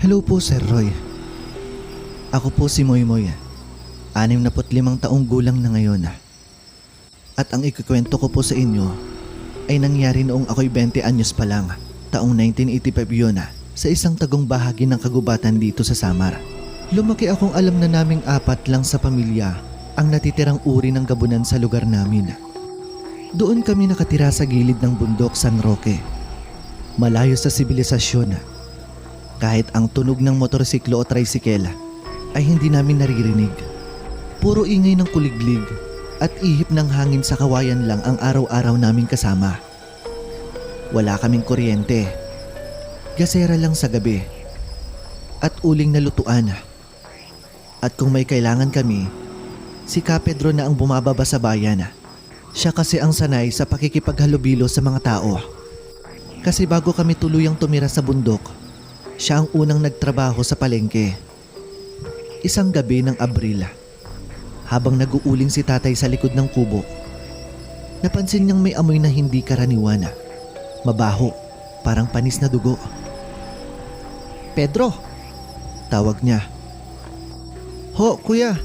Hello po, Sir Roy. Ako po si Moymoy. 65 taong gulang na ngayon. At ang ikukwento ko po sa inyo ay nangyari noong ako'y 20 anyos pa lang, taong 1985 yun, sa isang tagong bahagi ng kagubatan dito sa Samar. Lumaki akong alam na naming apat lang sa pamilya ang natitirang uri ng gabunan sa lugar namin. Doon kami nakatira sa gilid ng bundok San Roque, malayo sa sibilisasyon. Kahit ang tunog ng motorsiklo o tricycle ay hindi namin naririnig. Puro ingay ng kuliglig at ihip ng hangin sa kawayan lang ang araw-araw naming kasama. Wala kaming kuryente, gasera lang sa gabi, at uling na lutuan. At kung may kailangan kami, si Ka Pedro na ang bumababa sa bayan. Siya kasi ang sanay sa pakikipaghalubilo sa mga tao. Kasi bago kami tuluyang tumira sa bundok, siya ang unang nagtrabaho sa palengke. Isang gabi ng Abril, habang nag-uuling si tatay sa likod ng kubo, napansin niyang may amoy na hindi karaniwan. Mabaho, parang panis na dugo. "Pedro!" tawag niya. "Ho, kuya!"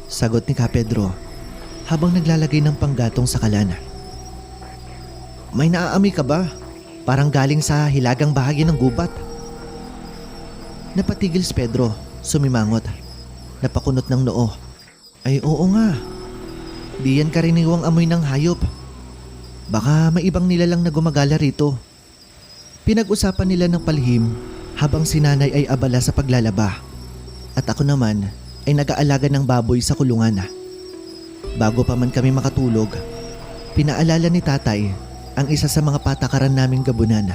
sagot ni Ka Pedro habang naglalagay ng panggatong sa kalan. "May naaamoy ka ba? Parang galing sa hilagang bahagi ng gubat." Napatigil si Pedro, sumimangot, napakunot ng noo. "Ay oo nga, di yan karaniwang amoy ng hayop. Baka may ibang nilalang na gumagala rito." Pinag-usapan nila ng palihim habang si nanay ay abala sa paglalaba. At ako naman ay nag-aalaga ng baboy sa kulungan. Bago pa man kami makatulog, pinaalala ni tatay ang isa sa mga patakaran naming gabunan.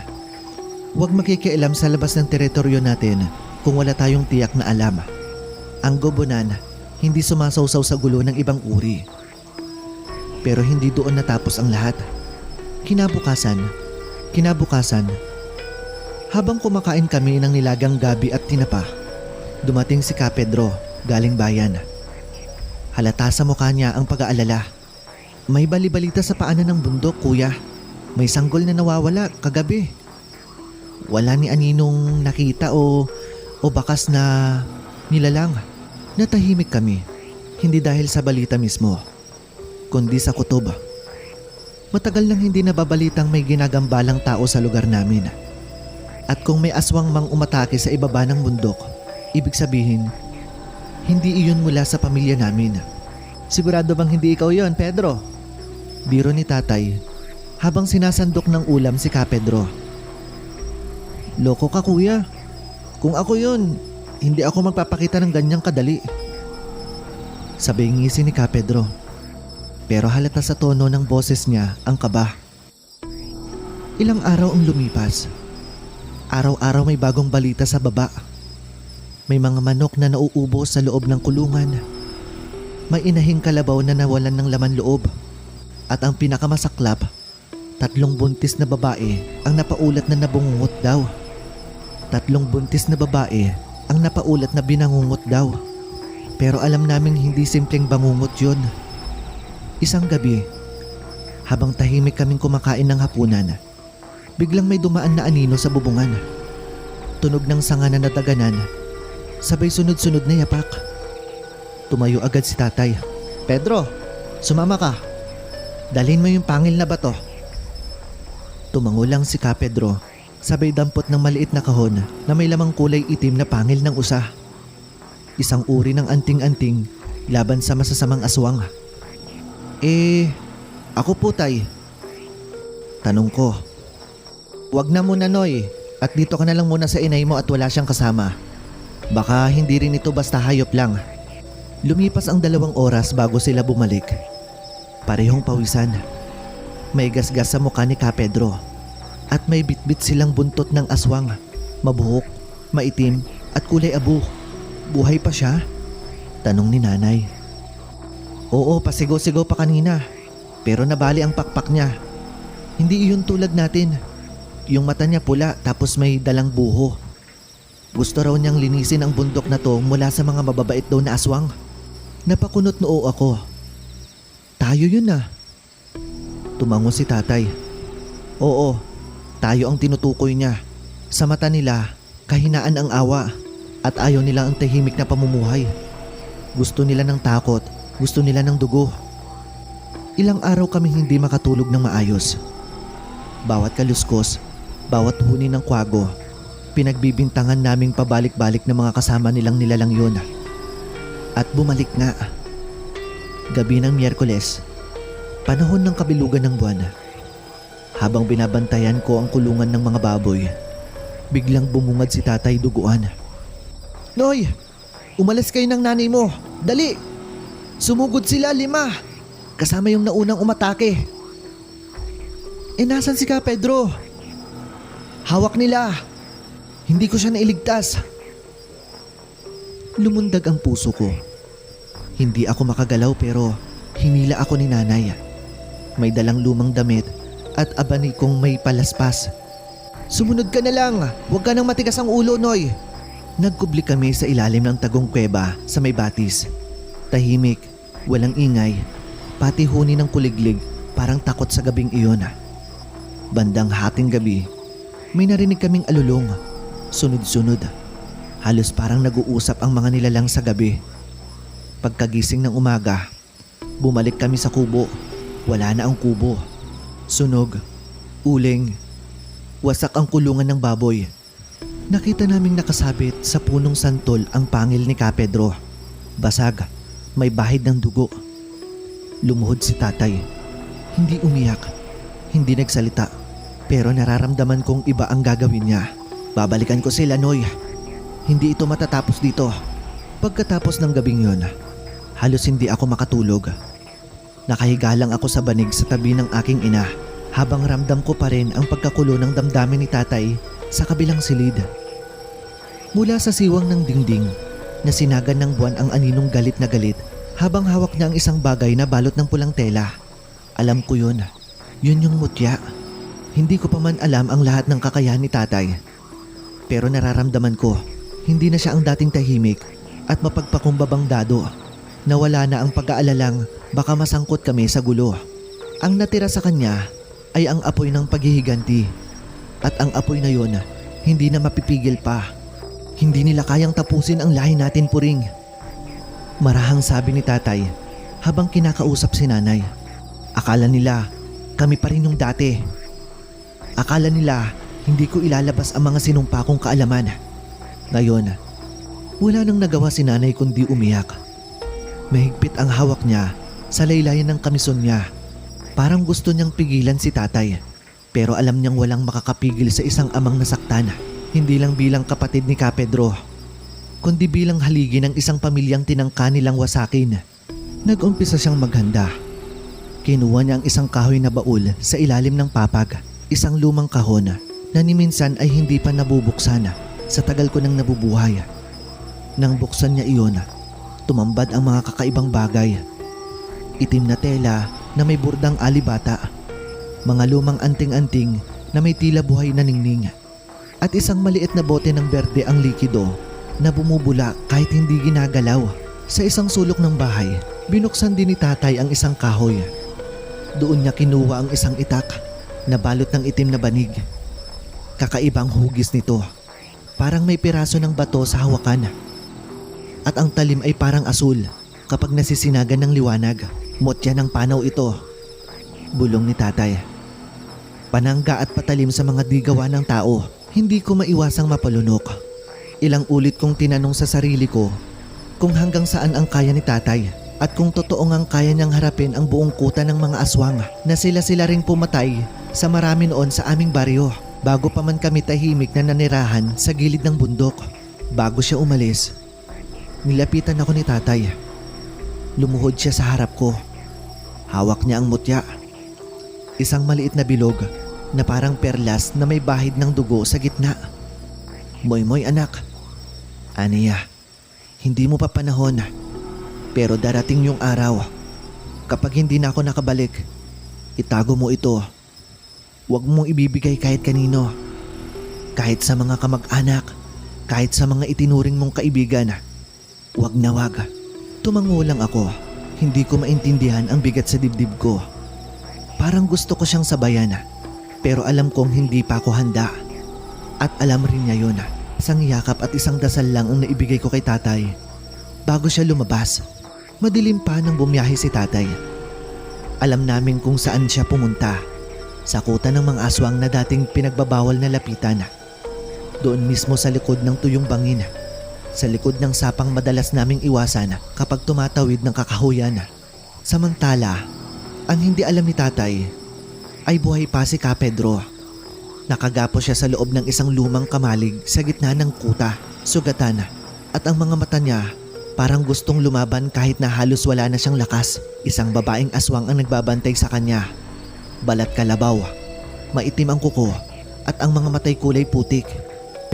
Huwag makikialam sa labas ng teritoryo natin kung wala tayong tiyak na alam. Ang gabunan hindi sumasawsaw sa gulo ng ibang uri. Pero hindi doon natapos ang lahat. Kinabukasan, habang kumakain kami ng nilagang gabi at tinapa, dumating si Ka Pedro galing bayan. Halata sa mukha niya ang pag-aalala. "May bali-balita sa paanan ng bundok, kuya. May sanggol na nawawala kagabi. Wala ni aninong nakita o bakas na nilalang." Natahimik kami, hindi dahil sa balita mismo, kundi sa kutob. Matagal nang hindi nababalitang may ginagambalang tao sa lugar namin. At kung may aswang mang umatake sa ibaba ng bundok, ibig sabihin, hindi iyon mula sa pamilya namin. "Sigurado bang hindi ikaw yon, Pedro?" biro ni tatay habang sinasandok ng ulam si Ka Pedro. "Loko ka, kuya. Kung ako yon, hindi ako magpapakita ng ganyang kadali," sabay ngisi ni Ka Pedro. Pero halata sa tono ng boses niya ang kaba. Ilang araw ang lumipas. Araw-araw may bagong balita sa baba. May mga manok na nauubo sa loob ng kulungan. May inahing kalabaw na nawalan ng laman loob. At ang pinakamasaklap, 3 buntis na babae ang napaulat na nabungungot daw. 3 buntis na babae ang napaulat na binangungot daw. Pero alam naming hindi simpleng bangungot yon. Isang gabi, habang tahimik kaming kumakain ng hapunan, biglang may dumaan na anino sa bubungan. Tunog ng sanga na nataganan, sabay sunod-sunod na yapak. Tumayo agad si tatay. "Pedro, sumama ka. Dalhin mo yung pangil na bato." Tumango lang si Ka Pedro, sabay dampot ng maliit na kahon na may lamang kulay itim na pangil ng usa. Isang uri ng anting-anting laban sa masasamang aswang. Ako po, tay." tanong ko. "Wag na muna, Noy, at dito ka na lang muna sa inay mo at wala siyang kasama. Baka hindi rin ito basta hayop lang." Lumipas ang 2 oras bago sila bumalik. Parehong pawisan. May gasgas sa mukha ni Ka Pedro. At may bitbit silang buntot ng aswang. Mabuhok, maitim at kulay abo. "Buhay pa siya?" tanong ni nanay. "Oo, pasigaw-sigaw pa kanina. Pero nabali ang pakpak niya. Hindi iyon tulad natin. Yung mata niya pula tapos may dalang buho. Gusto raw niyang linisin ang bundok na to mula sa mga mababait daw na aswang." Napakunot noo ako. "Tayo yun ah." Tumango si tatay. "Oo, tayo ang tinutukoy niya. Sa mata nila, Kahinaan ang awa at ayaw nila ang tahimik na pamumuhay. Gusto nila ng takot, gusto nila ng dugo. Ilang araw kami hindi makatulog ng maayos. Bawat kaluskos, bawat huni ng kwago, pinagbibintangan naming pabalik-balik ng mga kasama nilang nilalang yun. At bumalik nga. Gabi ng Miyerkules, panahon ng kabilugan ng buwan. Habang binabantayan ko ang kulungan ng mga baboy, biglang bumungad si Tatay Duguan. "Noy, umalis kayo ng nanay mo. Dali! Sumugod sila 5. Kasama yung naunang umatake." Nasan si Ka Pedro? Hawak nila. Hindi ko siya nailigtas. Lumundag ang puso ko. Hindi ako makagalaw pero hinila ako ni nanay. May dalang lumang damit at abani kong may palaspas. "Sumunod ka na lang. Huwag ka nang matigas ang ulo, Noy." Nagkubli kami sa ilalim ng tagong kuweba sa may batis. Tahimik, walang ingay, pati huni ng kuliglig parang takot sa gabing iyon. Bandang hating gabi, may narinig kaming alulong, sunod-sunod. Halos parang nag-uusap ang mga nilalang sa gabi. Pagkagising ng umaga, bumalik kami sa kubo. Wala na ang kubo. Sunog, uling, wasak ang kulungan ng baboy. Nakita naming nakasabit sa punong santol ang pangil ni Ka Pedro. Basag, may bahid ng dugo. Lumuhod si Tatay. Hindi umiyak, hindi nagsalita, pero nararamdaman kong iba ang gagawin niya. "Babalikan ko sila, Noy. Hindi ito matatapos dito." Pagkatapos ng gabing yon, halos hindi ako makatulog. Nakahiga lang ako sa banig sa tabi ng aking ina habang ramdam ko pa rin ang pagkakulo ng damdamin ni Tatay sa kabilang silid. Mula sa siwang ng dingding, nasinagan ng buwan ang aninong galit na galit habang hawak niya ang isang bagay na balot ng pulang tela. Alam ko yun. Yun yung mutya. Hindi ko pa man alam ang lahat ng kakayahan ni Tatay. Pero nararamdaman ko, hindi na siya ang dating tahimik at mapagpakumbabang dado. Nawala na ang pag-aalalang baka masangkot kami sa gulo. Ang natira sa kanya ay ang apoy ng paghihiganti. At ang apoy na yon, hindi na mapipigil pa. Hindi nila kayang tapusin ang lahi natin, Puring. Marahang sabi ni Tatay habang kinakausap si Nanay. Akala nila kami pa rin yung dati. Akala nila hindi ko ilalabas ang mga sinumpa kong kaalaman. Ngayon, wala nang nagawa si Nanay kundi umiyak. Mahigpit ang hawak niya sa laylayan ng kamison niya. Parang gusto niyang pigilan si Tatay. Pero alam niyang walang makakapigil sa isang amang nasaktan. Hindi lang bilang kapatid ni Ka Pedro, kundi bilang haligi ng isang pamilyang tinangka nilang wasakin. Nag-umpisa siyang maghanda. Kinuha niya ang isang kahoy na baul sa ilalim ng papag. Isang lumang kahon na ni minsan ay hindi pa nabubuksan sa tagal ko nang nabubuhay. Nang buksan niya iyon, tumambad ang mga kakaibang bagay. Itim na tela na may burdang alibata, mga lumang anting-anting na may tila buhay na ningning, at isang maliit na bote ng berde ang likido na bumubula kahit hindi ginagalaw. Sa isang sulok ng bahay, binuksan din ni Tatay ang isang kahoy. Doon niya kinuha ang isang itak na balot ng itim na banig. Kakaibang hugis nito, parang may piraso ng bato sa hawakan. At ang talim ay parang asul kapag nasisinagan ng liwanag. Motya ng panaw ito, bulong ni Tatay. Panangga at patalim sa mga digawa ng tao. Hindi ko maiwasang mapalunok. Ilang ulit kong tinanong sa sarili ko kung hanggang saan ang kaya ni Tatay at kung totoo ngang kaya niyang harapin ang buong kuta ng mga aswang na sila-sila ring pumatay sa marami noon sa aming baryo bago pa man kami tahimik na nanirahan sa gilid ng bundok. Bago siya umalis, nilapitan ako ni Tatay. Lumuhod siya sa harap ko. Hawak niya ang mutya. Isang maliit na bilog na parang perlas na may bahid ng dugo sa gitna. "Moy-moy anak." "Aniya, hindi mo pa panahon. Pero darating yung araw. Kapag hindi na ako nakabalik, itago mo ito. Huwag mong ibibigay kahit kanino. Kahit sa mga kamag-anak, kahit sa mga itinuring mong kaibigan. Huwag na wag." Tumango lang ako. Hindi ko maintindihan ang bigat sa dibdib ko. Parang gusto ko siyang sabayan, pero alam kong hindi pa ako handa. At alam rin niya yun. Isang yakap at isang dasal lang ang naibigay ko kay tatay. Bago siya lumabas, madilim pa nang bumiyahe si tatay. Alam namin kung saan siya pumunta. Sa kuta ng mga aswang na dating pinagbabawal na lapitan. Doon mismo sa likod ng tuyong bangin. Sa likod ng sapang madalas naming iwasan kapag tumatawid ng kakahuyan. Samantala, ang hindi alam ni tatay ay buhay pa si Ka Pedro. Nakagapo siya sa loob ng isang lumang kamalig sa gitna ng kuta, sugatan, at ang mga mata niya parang gustong lumaban kahit na halos wala na siyang lakas. Isang babaeng aswang ang nagbabantay sa kanya. Balat kalabaw, maitim ang kuko at ang mga matay kulay putik.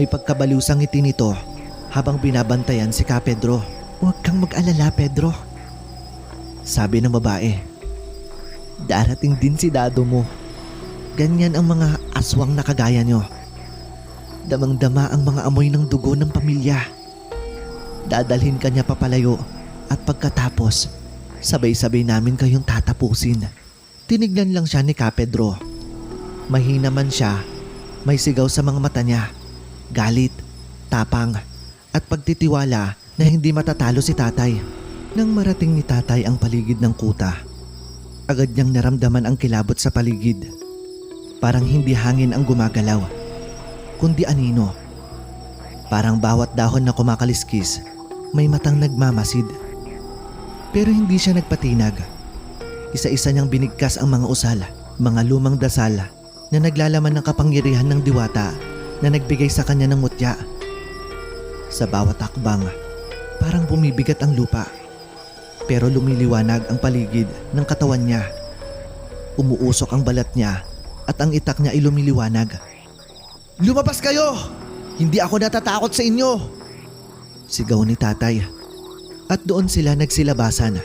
May pagkabalusang ngiti nito habang binabantayan si Ka Pedro. "Huwag kang mag-alala, Pedro," sabi ng babae. "Darating din si dado mo. Ganyan ang mga aswang na kagaya nyo. Damang-dama ang mga amoy ng dugo ng pamilya. Dadalhin ka niya papalayo at pagkatapos, sabay-sabay namin kayong tatapusin." Tinignan lang siya ni Ka Pedro. Mahina man siya, may sigaw sa mga mata niya. Galit, tapang, at pagtitiwala na hindi matatalo si tatay. Nang marating ni tatay ang paligid ng kuta, agad niyang naramdaman ang kilabot sa paligid. Parang hindi hangin ang gumagalaw, kundi anino. Parang bawat dahon na kumakaliskis, may matang nagmamasid. Pero hindi siya nagpatinag. Isa-isa niyang binigkas ang mga usal, mga lumang dasal na naglalaman ng kapangyarihan ng diwata na nagbigay sa kanya ng mutya. Sa bawat hakbang, parang bumibigat ang lupa. Pero lumiliwanag ang paligid ng katawan niya. Umuusok ang balat niya at ang itak niya ay lumiliwanag. "Lumabas kayo! Hindi ako natatakot sa inyo!" sigaw ni tatay. At doon sila nagsilabasan.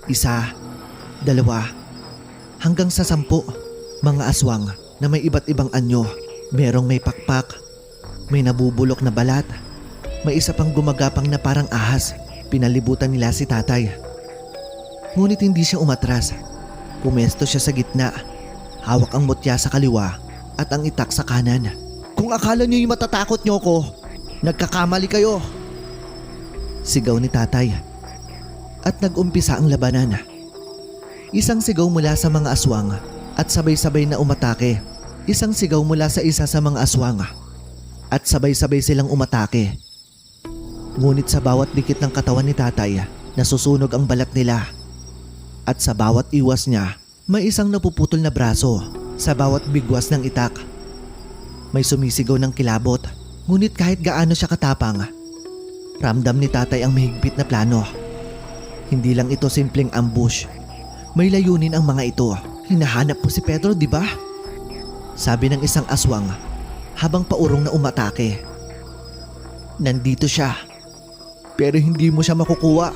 1, 2, hanggang sa 10 mga aswang na may iba't ibang anyo. Merong may pakpak, may nabubulok na balat, may isa pang gumagapang na parang ahas. Pinalibutan nila si tatay. Ngunit hindi siya umatras. Pumesto siya sa gitna. Hawak ang mutya sa kaliwa at ang itak sa kanan. "Kung akala niyo'y matatakot niyo ko, nagkakamali kayo!" sigaw ni tatay. At nag-umpisa ang labanan. Isang sigaw mula sa mga aswang at sabay-sabay na umatake. Isang sigaw mula sa isa sa mga aswang at sabay-sabay silang umatake. Ngunit sa bawat dikit ng katawan ni tatay, nasusunog ang balat nila. At sa bawat iwas niya, may isang napuputol na braso. Sa bawat bigwas ng itak, may sumisigaw ng kilabot. Ngunit kahit gaano siya katapang, ramdam ni tatay ang mahigpit na plano. Hindi lang ito simpleng ambush. May layunin ang mga ito. "Hinahanap mo si Pedro, di ba?" sabi ng isang aswang habang paurong na umatake. "Nandito siya, pero hindi mo siya makukuha.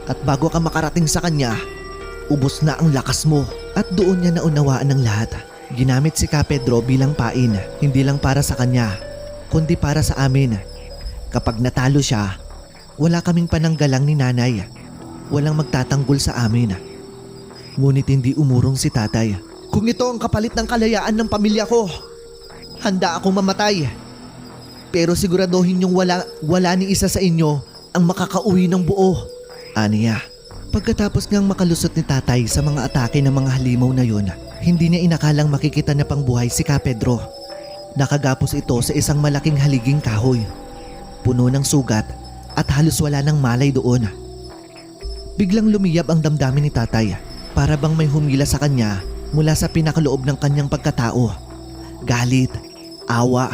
At bago ka makarating sa kanya, ubos na ang lakas mo." At doon niya naunawaan ng lahat. Ginamit si Ka Pedro bilang pain, hindi lang para sa kanya, kundi para sa amin. Kapag natalo siya, wala kaming pananggalang ni nanay. Walang magtatanggol sa amin. Ngunit hindi umurong si tatay. "Kung ito ang kapalit ng kalayaan ng pamilya ko, handa akong mamatay. Pero siguraduhin niyong wala ni isa sa inyo ang makakauwi ng buo," aniya. Pagkatapos ngang makalusot ni tatay sa mga atake ng mga halimaw na yun, hindi niya inakalang makikita na pangbuhay si Ka Pedro. Nakagapos ito sa isang malaking haliging kahoy, puno ng sugat at halos wala ng malay doon. Biglang lumiyab ang damdamin ni tatay. Para bang may humila sa kanya mula sa pinakaloob ng kanyang pagkatao. Galit, awa,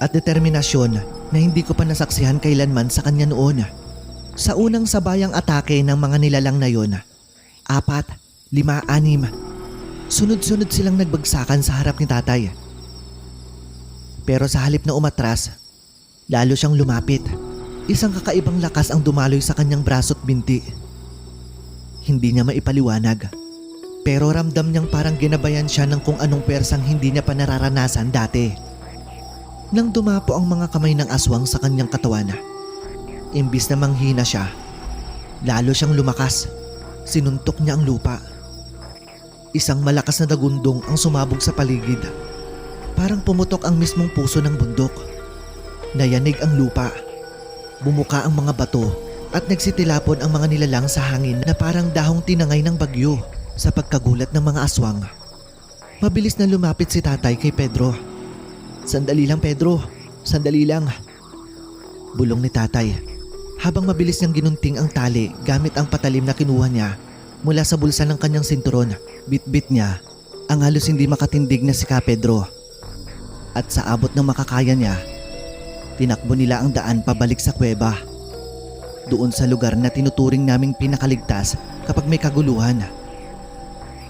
at determinasyon na hindi ko pa nasaksihan kailanman sa kanya noon. Sa unang sabayang atake ng mga nilalang na yon, 4, 5, 6, sunod-sunod silang nagbagsakan sa harap ni tatay. Pero sa halip na umatras, lalo siyang lumapit. Isang kakaibang lakas ang dumaloy sa kanyang braso't binti. Hindi niya maipaliwanag, pero ramdam niyang parang ginabayan siya ng kung anong persang hindi niya pa nararanasan dati. Nang dumapo ang mga kamay ng aswang sa kanyang katawan, imbis na manghina siya, lalo siyang lumakas. Sinuntok niya ang lupa. Isang malakas na dagundong ang sumabog sa paligid. Parang pumutok ang mismong puso ng bundok. Nayanig ang lupa. Bumuka ang mga bato at nagsitilapon ang mga nilalang sa hangin na parang dahong tinangay ng bagyo sa pagkagulat ng mga aswang. Mabilis na lumapit si tatay kay Pedro. "Sandali lang, Pedro. Sandali lang." Bulong ni tatay habang mabilis niyang ginunting ang tali gamit ang patalim na kinuha niya mula sa bulsa ng kanyang sinturon. Bit-bit niya ang halos hindi makatindig na si Pedro. At sa abot ng makakaya niya, tinakbo nila ang daan pabalik sa kuweba. Doon sa lugar na tinuturing naming pinakaligtas kapag may kaguluhan.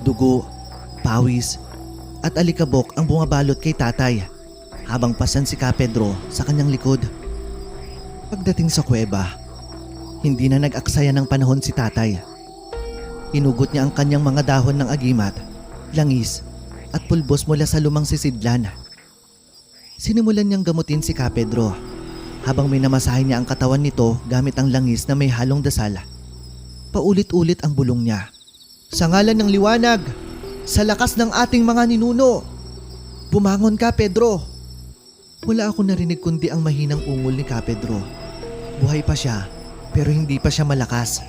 Dugo, pawis, at alikabok ang bumabalot kay tatay habang pasan si Pedro sa kanyang likod. Pagdating sa kuweba, hindi na nag-aksaya ng panahon si tatay. Inugot niya ang kanyang mga dahon ng agimat, langis, at pulbos mula sa lumang sisidlan. Sinimulan niyang gamutin si Pedro habang minamasahe niya ang katawan nito gamit ang langis na may halong dasal. Paulit-ulit ang bulong niya. "Sa ngalan ng liwanag, sa lakas ng ating mga ninuno, bumangon ka, Pedro." Wala ako narinig kundi ang mahinang ungol ni Pedro. Buhay pa siya pero hindi pa siya malakas.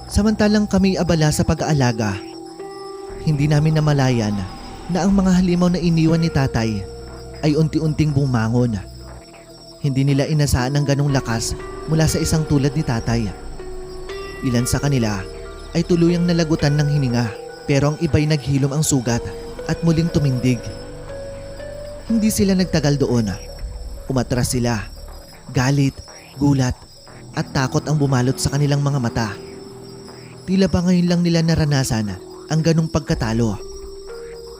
Samantalang kami abala sa pag-aalaga, hindi namin namalayan na ang mga halimaw na iniwan ni tatay ay unti-unting bumangon. Hindi nila inasaan ng ganong lakas mula sa isang tulad ni tatay. Ilan sa kanila ay tuluyang nalagutan ng hininga pero ang iba'y naghilom ang sugat at muling tumindig. Hindi sila nagtagal doon. Umatras sila. Galit, gulat at takot ang bumalot sa kanilang mga mata. Tila ba ngayon lang nila naranasan ang ganong pagkatalo.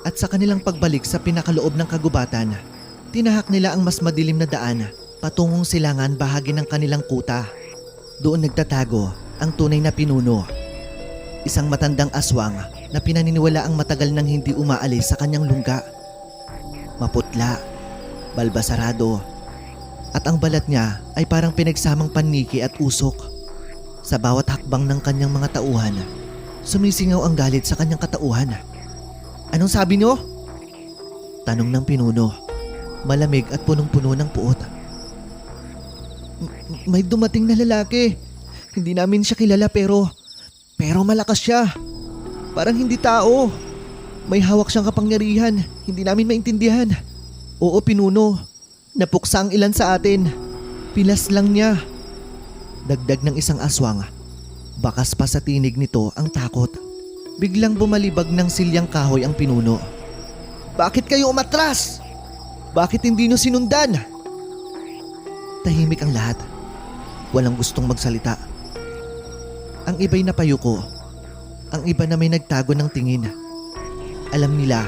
At sa kanilang pagbalik sa pinakaloob ng kagubatan, tinahak nila ang mas madilim na daan patungong silangan bahagi ng kanilang kuta. Doon nagtatago ang tunay na pinuno. Isang matandang aswang na pinaniniwala ang matagal nang hindi umaalis sa kanyang lungga. Maputla, balbasarado, at ang balat niya ay parang pinagsamang paniki at usok. Sa bawat hakbang ng kanyang mga tauhan, sumisingaw ang galit sa kanyang katauhan. "Anong sabi niyo?" Tanong ng pinuno, malamig at punong-puno ng puot. "May dumating na lalaki. Hindi namin siya kilala pero malakas siya. Parang hindi tao. May hawak siyang kapangyarihan. Hindi namin maintindihan." "Oo, pinuno. Napuksa ang ilan sa atin. Pilas lang niya." Dagdag ng isang aswang. Bakas pa sa tinig nito ang takot. Biglang bumalibag ng silyang kahoy ang pinuno. "Bakit kayo umatras? Bakit hindi niyo sinundan?" Tahimik ang lahat. Walang gustong magsalita. Ang iba'y napayuko. Ang iba na may nagtago ng tingin. Alam nila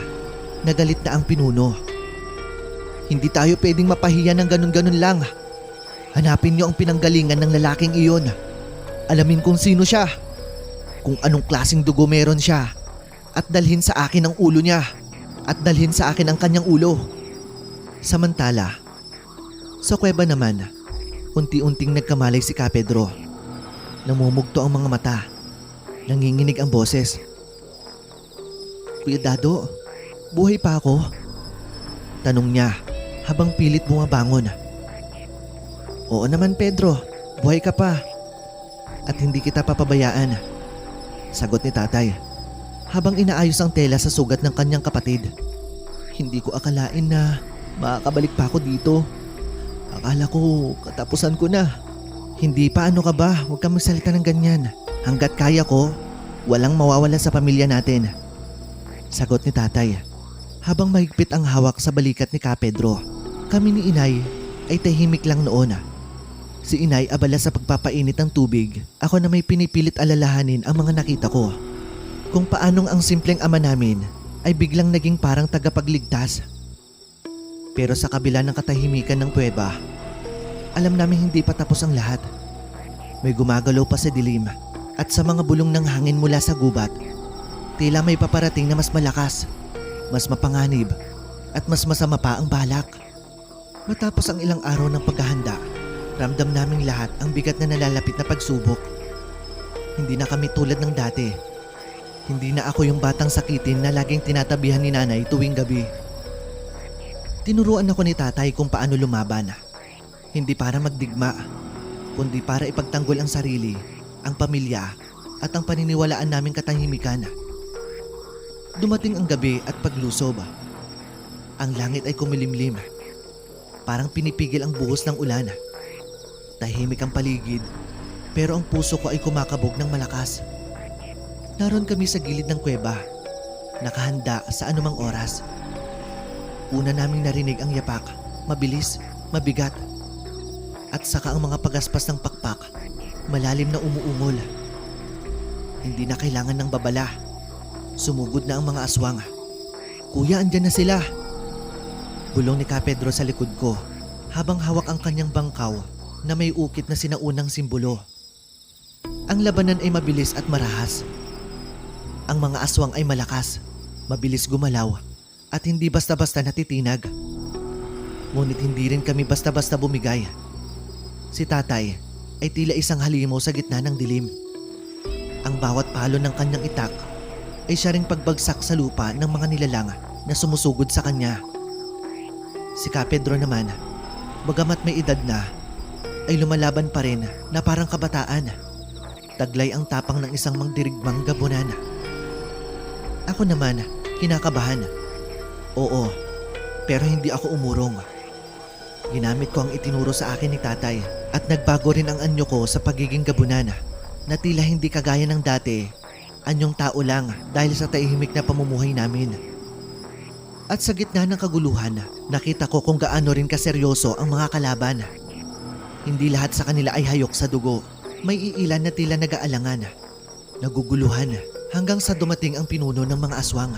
na galit na ang pinuno. "Hindi tayo pwedeng mapahiya ng ganun-ganun lang. Hanapin niyo ang pinanggalingan ng lalaking iyon. Alamin kung sino siya, kung anong klaseng dugo meron siya, at dalhin sa akin ang ulo niya, at dalhin sa akin ang kanyang ulo." Samantala, sa kuweba naman, unti-unting nagkamalay si Pedro. Namumugto ang mga mata. Nanginginig ang boses. "Kuya Dado, buhay pa ako?" Tanong niya habang pilit bumabangon. "Oo naman, Pedro, buhay ka pa. At hindi kita papabayaan," sagot ni tatay habang inaayos ang tela sa sugat ng kanyang kapatid. "Hindi ko akalain na makakabalik pa ako dito. Akala ko katapusan ko na." "Hindi pa, ano ka ba? Huwag kang magsalita ng ganyan. Hanggat kaya ko, walang mawawala sa pamilya natin," sagot ni tatay habang mahigpit ang hawak sa balikat ni Pedro. Kami ni inay ay tahimik lang noon. Si inay abala sa pagpapainit ng tubig. Ako na may pinipilit alalahanin ang mga nakita ko. Kung paanong ang simpleng ama namin ay biglang naging parang tagapagligtas. Pero sa kabila ng katahimikan ng kuweba, alam namin hindi pa tapos ang lahat. May gumagalaw pa sa dilim at sa mga bulong ng hangin mula sa gubat. Tila may paparating na mas malakas, mas mapanganib at mas masama pa ang balak. Matapos ang ilang araw ng paghahanda, ramdam naming lahat ang bigat na nalalapit na pagsubok. Hindi na kami tulad ng dati. Hindi na ako yung batang sakitin na laging tinatabihan ni nanay tuwing gabi. Tinuruan ako ni tatay kung paano lumaban. Hindi para magdigma, kundi para ipagtanggol ang sarili, ang pamilya at ang paniniwalaan naming katahimikan. Dumating ang gabi at paglusob. Ang langit ay kumilimlim. Parang pinipigil ang buhos ng ulan. Tahimik ang paligid, pero ang puso ko ay kumakabog ng malakas. Naroon kami sa gilid ng kuweba, nakahanda sa anumang oras. Una naming narinig ang yapak, mabilis, mabigat. At saka ang mga pagaspas ng pakpak, malalim na umuungol. Hindi na kailangan ng babala. Sumugod na ang mga aswang. Kuya, andyan na sila. Bulong ni Ka Pedro sa likod ko habang hawak ang kanyang bangkaw na may ukit na sinaunang simbolo. Ang labanan ay mabilis at marahas. Ang mga aswang ay malakas, mabilis gumalaw at hindi basta-basta natitinag. Ngunit hindi rin kami basta-basta bumigay. Si tatay ay tila isang halimaw sa gitna ng dilim. Ang bawat palo ng kanyang itak ay siya ring pagbagsak sa lupa ng mga nilalang na sumusugod sa kanya. Si Ka Pedro naman, bagamat may edad na, ay lumalaban pa rin na parang kabataan. Taglay ang tapang ng isang mangdirigmang gabunan. Ako naman, kinakabahan. Oo, pero hindi ako umurong. Ginamit ko ang itinuro sa akin ni tatay at nagbago rin ang anyo ko sa pagiging gabunan na tila hindi kagaya ng dati, anyong tao lang dahil sa tahimik na pamumuhay namin. At sa gitna ng kaguluhan, nakita ko kung gaano rin kaseryoso ang mga kalaban. Hindi lahat sa kanila ay hayok sa dugo. May iilan na tila nag-aalangan, naguguluhan hanggang sa dumating ang pinuno ng mga aswang.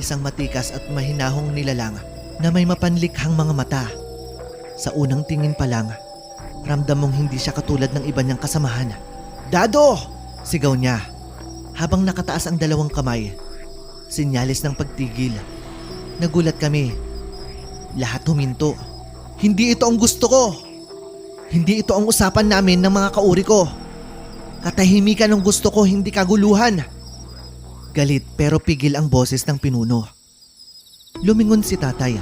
Isang matikas at mahinahong nilalang na may mapanlikhang mga mata. Sa unang tingin pa lang, ramdam mong hindi siya katulad ng iba niyang kasamahan. "Dado!" sigaw niya habang nakataas ang dalawang kamay. Sinyalis ng pagtigil. Nagulat kami. Lahat huminto. "Hindi ito ang gusto ko! Hindi ito ang usapan namin ng mga kauri ko. Katahimikan ang gusto ko, hindi kaguluhan." Galit pero pigil ang boses ng pinuno. Lumingon si tatay.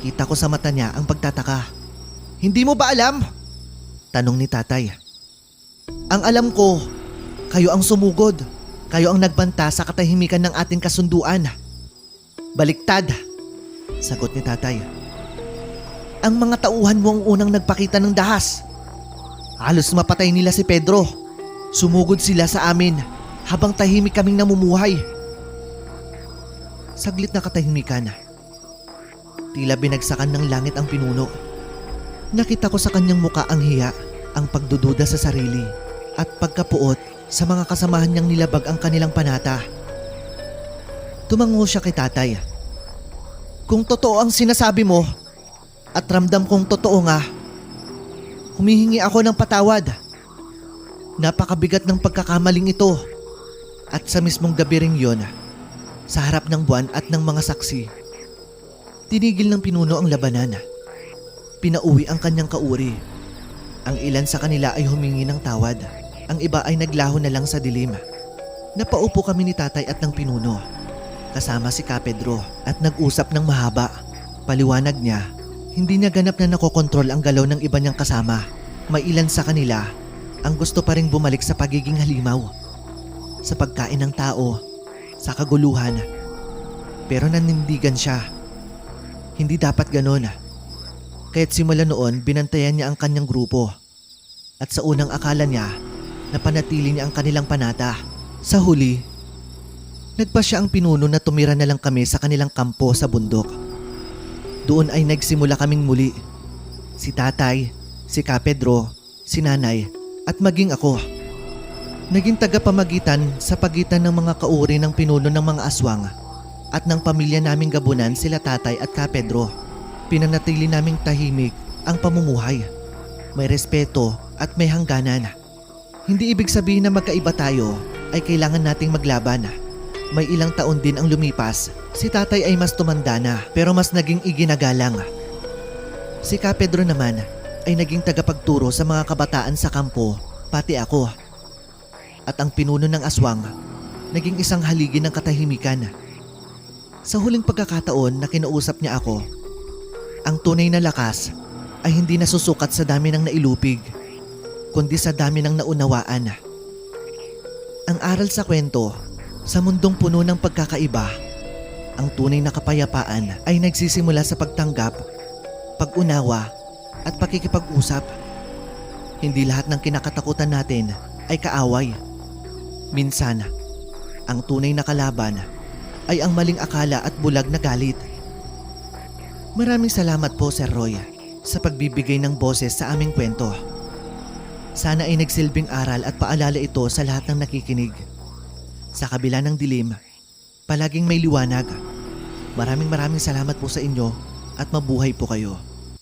Kita ko sa mata niya ang pagtataka. "Hindi mo ba alam?" tanong ni tatay. "Ang alam ko, kayo ang sumugod. Kayo ang nagbanta sa katahimikan ng ating kasunduan." "Baliktad," sagot ni tatay. "Ang mga tauhan mo ang unang nagpakita ng dahas. Halos mapatay nila si Pedro. Sumugod sila sa amin habang tahimik kaming namumuhay." Saglit na katahimikan. Tila binagsakan ng langit ang pinuno. Nakita ko sa kanyang muka ang hiya, ang pagdududa sa sarili, at pagkapuot sa mga kasamahan niyang nilabag ang kanilang panata. Tumango siya kay tatay. "Kung totoo ang sinasabi mo, at ramdam kong totoo nga, humihingi ako ng patawad. Napakabigat ng pagkakamaling ito. At sa mismong gabi ring yon, sa harap ng buwan at ng mga saksi, tinigil ng pinuno ang labanan. Pinauwi ang kanyang kauri. Ang ilan sa kanila ay humingi ng tawad. Ang iba ay naglaho na lang sa dilim. Napaupo kami ni tatay at ng pinuno, kasama si Ka Pedro, at nag-usap ng mahaba. Paliwanag niya, hindi niya ganap na nakokontrol ang galaw ng iba niyang kasama. May ilan sa kanila ang gusto pa ring bumalik sa pagiging halimaw, sa pagkain ng tao, sa kaguluhan. Pero nanindigan siya. Hindi dapat ganon. Kaya't simula noon, binantayan niya ang kanyang grupo. At sa unang akala niya, napanatili niya ang kanilang panata. Sa huli, nagpa siya ang pinuno na tumira na lang kami sa kanilang kampo sa bundok. Doon ay nagsimula kaming muli. Si tatay, si Ka Pedro, si nanay, at maging ako. Naging tagapamagitan sa pagitan ng mga kauri ng pinuno ng mga aswang at ng pamilya naming gabunan sila tatay at Ka Pedro. Pinanatili naming tahimik ang pamumuhay. May respeto at may hangganan. Hindi ibig sabihin na magkaiba tayo ay kailangan nating maglaban. May ilang taon din ang lumipas. Si tatay ay mas tumanda na pero mas naging iginagalang. Si Ka Pedro naman ay naging tagapagturo sa mga kabataan sa kampo, pati ako. At ang pinuno ng aswang, naging isang haligi ng katahimikan. Sa huling pagkakataon na kinausap niya ako, ang tunay na lakas ay hindi nasusukat sa dami ng nailupig, kundi sa dami ng naunawaan. Ang aral sa kwento, sa mundong puno ng pagkakaiba, ang tunay na kapayapaan ay nagsisimula sa pagtanggap, pag-unawa at pakikipag-usap. Hindi lahat ng kinakatakutan natin ay kaaway. Minsan, ang tunay na kalaban ay ang maling akala at bulag na galit. Maraming salamat po, Sir Roy, sa pagbibigay ng boses sa aming kwento. Sana ay nagsilbing aral at paalala ito sa lahat ng nakikinig. Sa kabila ng dilim, palaging may liwanag. Maraming salamat po sa inyo at mabuhay po kayo.